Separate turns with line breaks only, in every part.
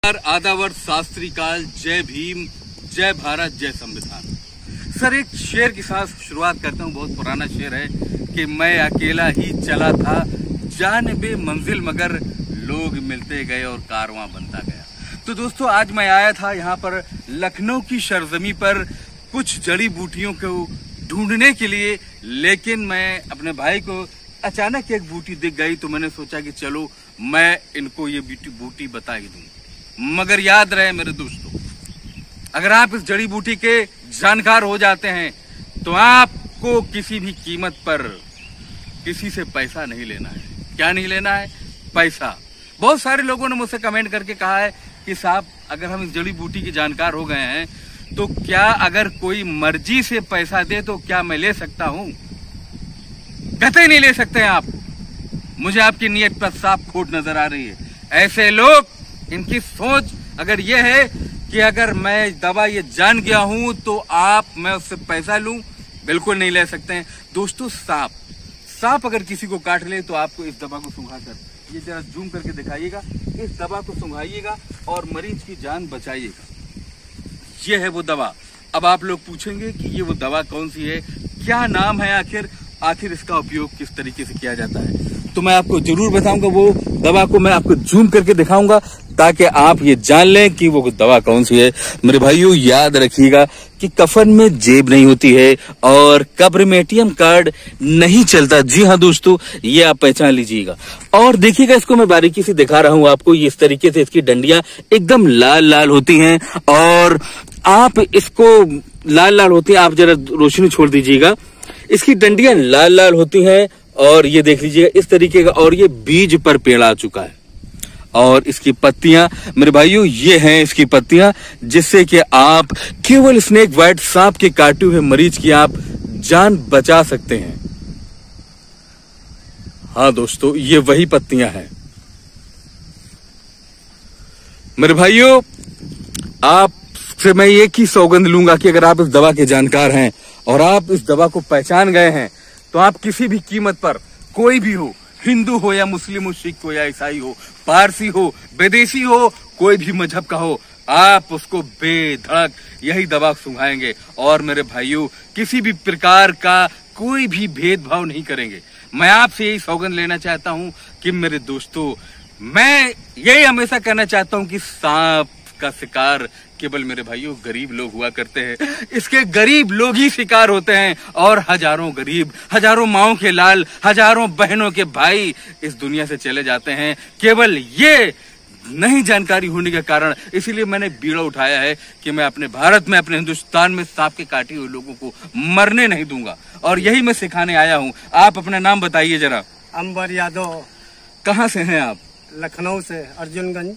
आदावर, सत श्री अकाल, जय भीम, जय भारत, जय संविधान। सर, एक शेर के साथ शुरुआत करता हूँ। बहुत पुराना शेर है कि मैं अकेला ही चला था जानिबे मंजिल, मगर लोग मिलते गए और कारवां बनता गया। तो दोस्तों, आज मैं आया था यहाँ पर लखनऊ की सरजमी पर कुछ जड़ी बूटियों को ढूंढने के लिए, लेकिन मैं अपने भाई को अचानक एक बूटी दिख गई तो मैंने सोचा कि चलो मैं इनको ये बूटी बता ही दूं। मगर याद रहे मेरे दोस्तों, अगर आप इस जड़ी बूटी के जानकार हो जाते हैं तो आपको किसी भी कीमत पर किसी से पैसा नहीं लेना है। क्या नहीं लेना है? पैसा। बहुत सारे लोगों ने मुझसे कमेंट करके कहा है कि साहब, अगर हम इस जड़ी बूटी के जानकार हो गए हैं तो क्या अगर कोई मर्जी से पैसा दे तो क्या मैं ले सकता हूं? कतई नहीं ले सकते हैं आप। मुझे आपकी नीयत पर साफ खोट नजर आ रही है। ऐसे लोग, इनकी सोच अगर ये है कि अगर मैं दवा ये जान गया हूं तो मैं उससे पैसा लूं, बिल्कुल नहीं ले सकते हैं। दोस्तों, सांप अगर किसी को काट ले तो आपको इस दवा को सूंघाकर, ये जरा जूम करके दिखाइएगा, इस दवा को सूंघाइएगा और मरीज की जान बचाइएगा। ये है वो दवा। अब आप लोग पूछेंगे कि ये वो दवा कौन सी है, क्या नाम है, आखिर इसका उपयोग किस तरीके से किया जाता है, तो मैं आपको जरूर बताऊंगा। वो दवा को मैं आपको जूम करके दिखाऊंगा ताकि आप ये जान लें कि वो दवा कौन सी है। मेरे भाइयों, याद रखिएगा कि कफन में जेब नहीं होती है और कब्र में एटीएम कार्ड नहीं चलता। जी हाँ दोस्तों, ये आप पहचान लीजिएगा। और देखिएगा, इसको मैं बारीकी से दिखा रहा हूँ आपको। ये इस तरीके से इसकी डंडियां एकदम लाल लाल होती हैं और आप इसको लाल लाल होती है, आप जरा रोशनी छोड़ दीजिएगा। इसकी डंडियां लाल लाल होती हैं और ये देख लीजिएगा इस तरीके का, और ये बीज पर पेड़ आ चुका है। और इसकी पत्तियां, मेरे भाइयों, ये हैं इसकी पत्तियां, जिससे कि आप केवल स्नेक बाइट, सांप के काटे हुए मरीज की आप जान बचा सकते हैं। हाँ दोस्तों, ये वही पत्तियां हैं। मेरे भाइयों, आपसे मैं एक ही सौगंध लूंगा कि अगर आप इस दवा के जानकार हैं और आप इस दवा को पहचान गए हैं तो आप किसी भी कीमत पर, कोई भी हो, हिंदू हो या मुस्लिम हो, सिख हो या ईसाई हो, पारसी हो, विदेशी हो, कोई भी मजहब का हो, आप उसको बेधड़क यही दवा सुंघाएंगे। और मेरे भाइयों, किसी भी प्रकार का कोई भी भेदभाव नहीं करेंगे। मैं आपसे यही सौगंध लेना चाहता हूं कि मेरे दोस्तों, मैं यही हमेशा कहना चाहता हूं कि सांप का शिकार केवल मेरे भाइयों गरीब लोग हुआ करते हैं। इसके गरीब लोग ही शिकार होते हैं और हजारों गरीब, हजारों माओं के लाल, हजारों बहनों के भाई इस दुनिया से चले जाते हैं केवल ये नहीं जानकारी होने के कारण। इसीलिए मैंने बीड़ा उठाया है कि मैं अपने भारत में, अपने हिंदुस्तान में सांप के काटे हुए लोगों को मरने नहीं दूंगा और यही मैं सिखाने आया हूँ। आप अपना नाम बताइए जरा।
अंबर यादव।
कहाँ से हैं आप?
लखनऊ से, अर्जुनगंज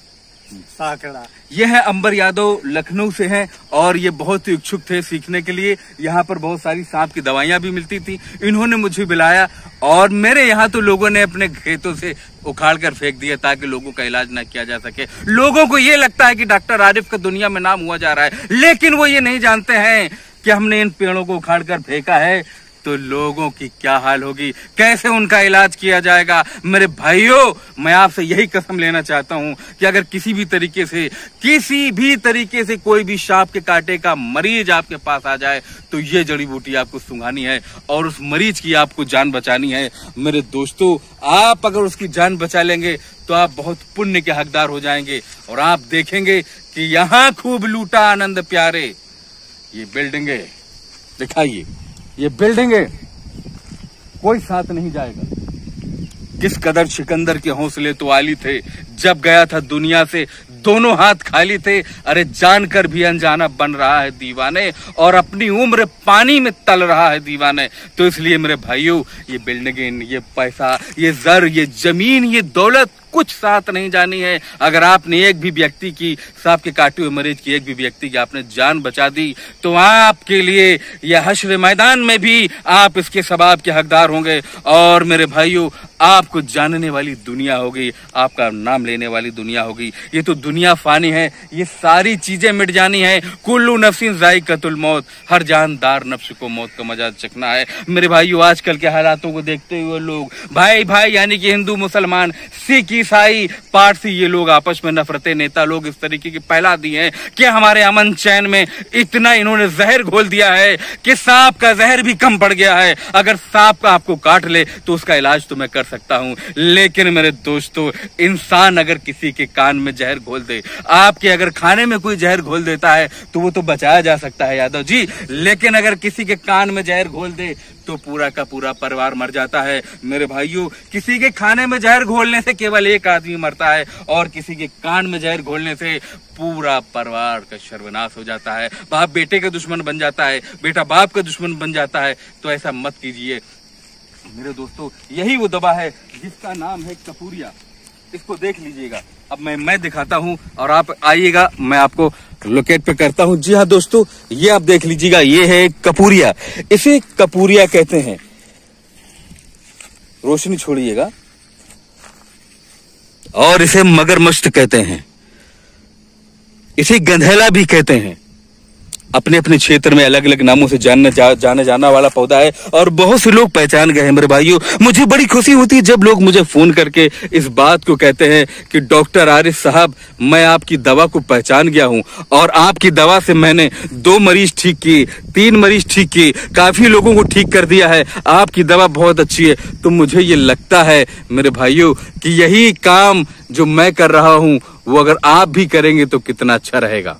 साकड़ा।
ये है अंबर यादव, लखनऊ से हैं और ये बहुत ही इच्छुक थे सीखने के लिए। यहाँ पर बहुत सारी सांप की दवाइयां भी मिलती थी। इन्होंने मुझे बुलाया और मेरे यहाँ तो लोगों ने अपने खेतों से उखाड़ कर फेंक दिया ताकि लोगों का इलाज ना किया जा सके। लोगों को ये लगता है कि डॉक्टर आरिफ का दुनिया में नाम हुआ जा रहा है, लेकिन वो ये नहीं जानते हैं कि हमने इन पेड़ों को उखाड़ कर फेंका है तो लोगों की क्या हाल होगी, कैसे उनका इलाज किया जाएगा। मेरे भाइयों, मैं आपसे यही कसम लेना चाहता हूं कि अगर किसी भी तरीके से कोई भी सांप के कांटे का मरीज आपके पास आ जाए तो ये जड़ी बूटी आपको सुंघानी है और उस मरीज की आपको जान बचानी है। मेरे दोस्तों, आप अगर उसकी जान बचा लेंगे तो आप बहुत पुण्य के हकदार हो जाएंगे और आप देखेंगे कि यहाँ खूब लूटा आनंद प्यारे। ये बिल्डिंगे दिखाइए, ये बिल्डिंगे, कोई साथ नहीं जाएगा। किस कदर सिकंदर के हौसले तो आली थे, जब गया था दुनिया से दोनों हाथ खाली थे। अरे जानकर भी अनजाना बन रहा है दीवाने और अपनी उम्र पानी में तल रहा है दीवाने। तो इसलिए मेरे भाइयों, ये बिल्डिंग, ये पैसा, ये जर, ये जमीन, ये दौलत कुछ साथ नहीं जानी है। अगर आपने एक भी व्यक्ति की, सांप के काटे हुए मरीज की एक भी व्यक्ति की आपने जान बचा दी तो आपके लिए यह हश्र मैदान में भी आप इसके सवाब के हकदार होंगे। और मेरे भाइयों, आपको जानने वाली दुनिया होगी, आपका नाम लेने वाली दुनिया होगी। ये तो दुनिया फानी है, ये सारी चीजें मिट जानी है। कुल्लू नफ्सिन जायकातुल मौत, हर जानदार नफ्स को मौत का मजा चखना है। मेरे भाइयों, आजकल के हालातों को देखते हुए लोग भाई भाई यानी कि हिंदू मुसलमान, सिख ईसाई, पारसी, ये लोग आपस में नफरतें नेता लोग इस तरीके की फैला दी हैं कि हमारे अमन चैन में इतना इन्होंने जहर घोल दिया है कि सांप का जहर भी कम पड़ गया है। अगर सांप का आपको काट ले तो उसका इलाज तो मैं कर सकता हूं, लेकिन मेरे दोस्तों, इंसान अगर किसी के कान में जहर घोल दे, आपके अगर खाने में कोई जहर घोल देता है तो वो तो बचाया जा सकता है यादव जी, लेकिन अगर किसी के कान में जहर घोल दे तो पूरा का पूरा परिवार मर जाता है। मेरे भाइयों, किसी के खाने में जहर घोलने से केवल एक आदमी मरता है और किसी के कान में जहर घोलने से पूरा परिवार का सर्वनाश हो जाता है। बाप बेटे का दुश्मन बन जाता है, बेटा बाप का दुश्मन बन जाता है। तो ऐसा मत कीजिए मेरे दोस्तों। यही वो दवा है जिसका नाम है कपूरिया। इसको देख लीजिएगा। अब मैं दिखाता हूं और आप आइएगा, मैं आपको लोकेट पे करता हूं। जी हाँ दोस्तों, ये आप देख लीजिएगा, ये है कपूरिया। इसे कपूरिया कहते हैं। रोशनी छोड़िएगा। और इसे मगरमच्छ कहते हैं, इसे गंधेला भी कहते हैं। अपने अपने क्षेत्र में अलग अलग नामों से जाने जाना वाला पौधा है और बहुत से लोग पहचान गए हैं। मेरे भाइयों, मुझे बड़ी खुशी होती है जब लोग मुझे फोन करके इस बात को कहते हैं कि डॉक्टर आरिफ साहब, मैं आपकी दवा को पहचान गया हूं और आपकी दवा से मैंने 2 मरीज ठीक किए, 3 मरीज ठीक किए, काफी लोगों को ठीक कर दिया है। आपकी दवा बहुत अच्छी है। तो मुझे ये लगता है मेरे भाइयों कि यही काम जो मैं कर रहा हूं वो अगर आप भी करेंगे तो कितना अच्छा रहेगा।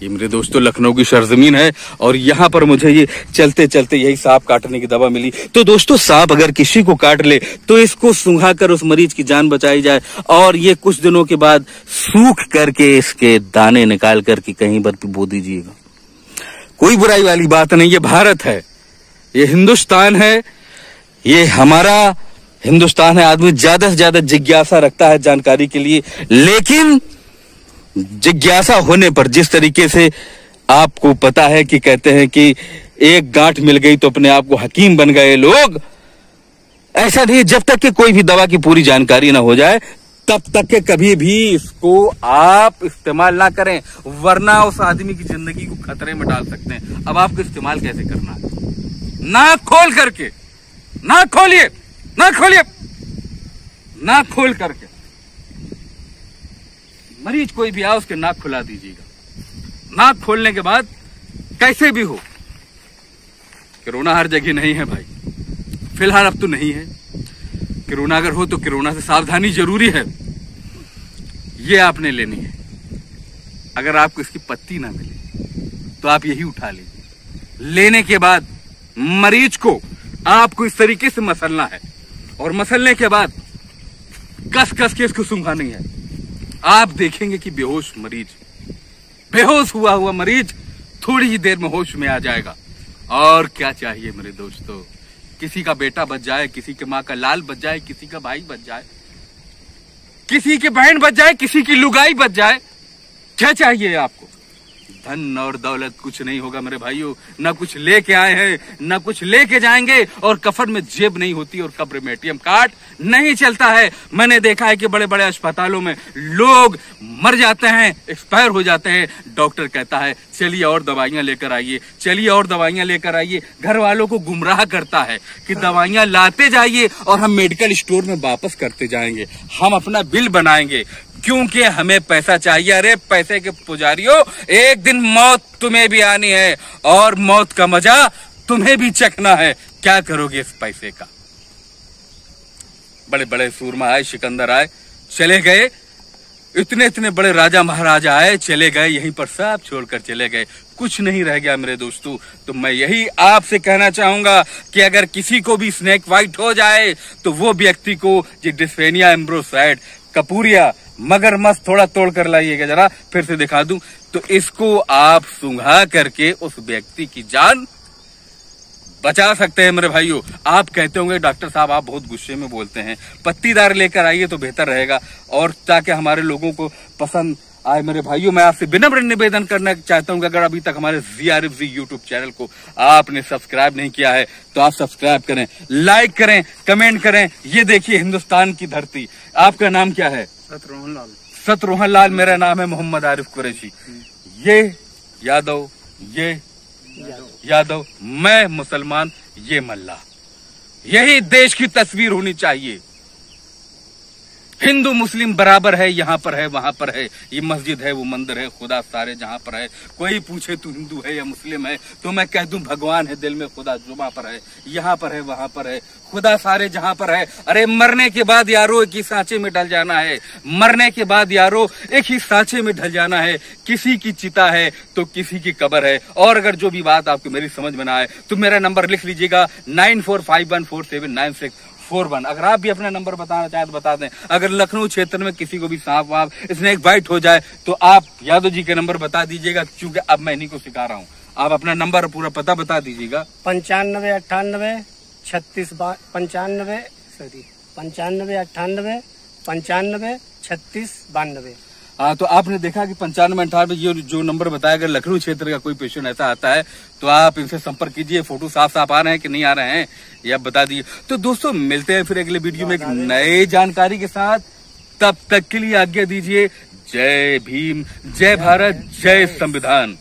ये मेरे दोस्तों लखनऊ की सरजमीन है और यहाँ पर मुझे ये चलते चलते यही सांप काटने की दवा मिली। तो दोस्तों, सांप अगर किसी को काट ले तो इसको सूंघा कर उस मरीज की जान बचाई जाए और ये कुछ दिनों के बाद सूख करके इसके दाने निकाल करके कहीं पर भी बो दीजिएगा। कोई बुराई वाली बात नहीं। ये भारत है, ये हिंदुस्तान है, ये हमारा हिंदुस्तान है। आदमी ज्यादा से ज्यादा जिज्ञासा रखता है जानकारी के लिए, लेकिन जिज्ञासा होने पर जिस तरीके से आपको पता है कि कहते हैं कि एक गांठ मिल गई तो अपने आप को हकीम बन गए लोग, ऐसा नहीं। जब तक कि कोई भी दवा की पूरी जानकारी ना हो जाए तब तक के कभी भी इसको आप इस्तेमाल ना करें, वरना उस आदमी की जिंदगी को खतरे में डाल सकते हैं। अब आपको इस्तेमाल कैसे करना है? नाक खोल करके, नाक खोलिए, नाक खोलिए, नाक खोल करके। मरीज कोई भी आए उसके नाक खुला दीजिएगा। नाक खोलने के बाद कैसे भी हो, कोरोना हर जगह नहीं है भाई, फिलहाल अब तो नहीं है। कोरोना अगर हो तो कोरोना से सावधानी जरूरी है, ये आपने लेनी है। अगर आपको इसकी पत्ती ना मिले तो आप यही उठा लीजिए। लेने के बाद मरीज को आपको इस तरीके से मसलना है और मसलने के बाद कस कस के इसको सूंघानी है। आप देखेंगे कि बेहोश मरीज, बेहोश हुआ मरीज थोड़ी ही देर में होश में आ जाएगा। और क्या चाहिए मेरे दोस्तों? किसी का बेटा बच जाए, किसी के माँ का लाल बच जाए, किसी का भाई बच जाए, किसी की बहन बच जाए, किसी की लुगाई बच जाए, क्या चाहिए आपको? धन और दौलत कुछ नहीं होगा मेरे भाइयों। ना कुछ लेके आए हैं, ना कुछ लेके जाएंगे, और कफन में जेब नहीं होती और कब्र में एटीएम कार्ड नहीं चलता है। मैंने देखा है कि बड़े बड़े अस्पतालों में लोग मर जाते हैं, एक्सपायर हो जाते हैं। डॉक्टर कहता है चलिए और दवाइयां लेकर आइए, चलिए और दवाइयां लेकर आइए। घर वालों को गुमराह करता है कि दवाइयां लाते जाइए और हम मेडिकल स्टोर में वापस करते जाएंगे, हम अपना बिल बनाएंगे क्योंकि हमें पैसा चाहिए। अरे पैसे के पुजारियों, एक दिन मौत तुम्हें भी आनी है और मौत का मजा तुम्हें भी चखना है। क्या करोगे इस पैसे का? बड़े बड़े सूरमा आए, सिकंदर आए, चले गए। इतने इतने बड़े राजा महाराजा आए, चले गए, यहीं पर सब छोड़कर चले गए, कुछ नहीं रह गया मेरे दोस्तों। तो मैं यही आपसे कहना चाहूंगा कि अगर किसी को भी स्नेक बाइट हो जाए तो वो व्यक्ति को डिस्फेनिया एम्ब्रोसाइड, कपूरिया, मगरमच्छ थोड़ा तोड़ कर लाइएगा, जरा फिर से दिखा दूं, तो इसको आप सूंघा करके उस व्यक्ति की जान बचा सकते हैं मेरे भाइयों। आप कहते होंगे डॉक्टर साहब आप बहुत गुस्से में बोलते हैं, पत्तीदार लेकर आइए तो बेहतर रहेगा और ताकि हमारे लोगों को पसंद आए। मेरे भाइयों, मैं आपसे विनम्र निवेदन करना चाहता हूं कि अगर अभी तक हमारे ZRFZ यूट्यूब चैनल को आपने सब्सक्राइब नहीं किया है तो आप सब्सक्राइब करें, लाइक करें, कमेंट करें। ये देखिए हिंदुस्तान की धरती। आपका नाम क्या है?
सतरोहन लाल।
सतरोहन लाल। मेरा नाम है मोहम्मद आरिफ कुरैशी। ये यादव, ये यादव, मैं मुसलमान, ये मल्ला। यही देश की तस्वीर होनी चाहिए। हिंदू मुस्लिम बराबर है, यहाँ पर है वहां पर है, ये मस्जिद है वो मंदिर है, खुदा सारे जहां पर है। कोई पूछे तू हिंदू है या मुस्लिम है तो मैं कह दूं भगवान है दिल में, खुदा जुबां पर है, यहाँ पर है वहां पर है, खुदा सारे जहां पर है। अरे मरने के बाद यारो एक ही सांचे में ढल जाना है, मरने के बाद यारो एक ही सांचे में ढल जाना है। किसी की चिता है तो किसी की कब्र है। और अगर जो भी बात आपको मेरी समझ में ना आए तो मेरा नंबर लिख लीजिएगा 9451479641। अगर आप भी अपना नंबर बताना चाहें तो बता दें। अगर लखनऊ क्षेत्र में किसी को भी सांप वाप स्नेक बाइट हो जाए तो आप यादव जी के नंबर बता दीजिएगा, क्योंकि अब मैं इन्हीं को सिखा रहा हूँ। आप अपना नंबर पूरा पता बता दीजिएगा।
9598
हाँ, तो आपने देखा कि 9598 ये जो नंबर बताया, अगर लखनऊ क्षेत्र का कोई पेशेंट ऐसा आता है तो आप इनसे संपर्क कीजिए। फोटो साफ साफ आ रहे हैं कि नहीं आ रहे हैं ये आप बता दीजिए। तो दोस्तों मिलते हैं फिर अगले वीडियो में एक नए जानकारी के साथ। तब तक के लिए आज्ञा दीजिए। जय भीम, जय भारत, जय संविधान।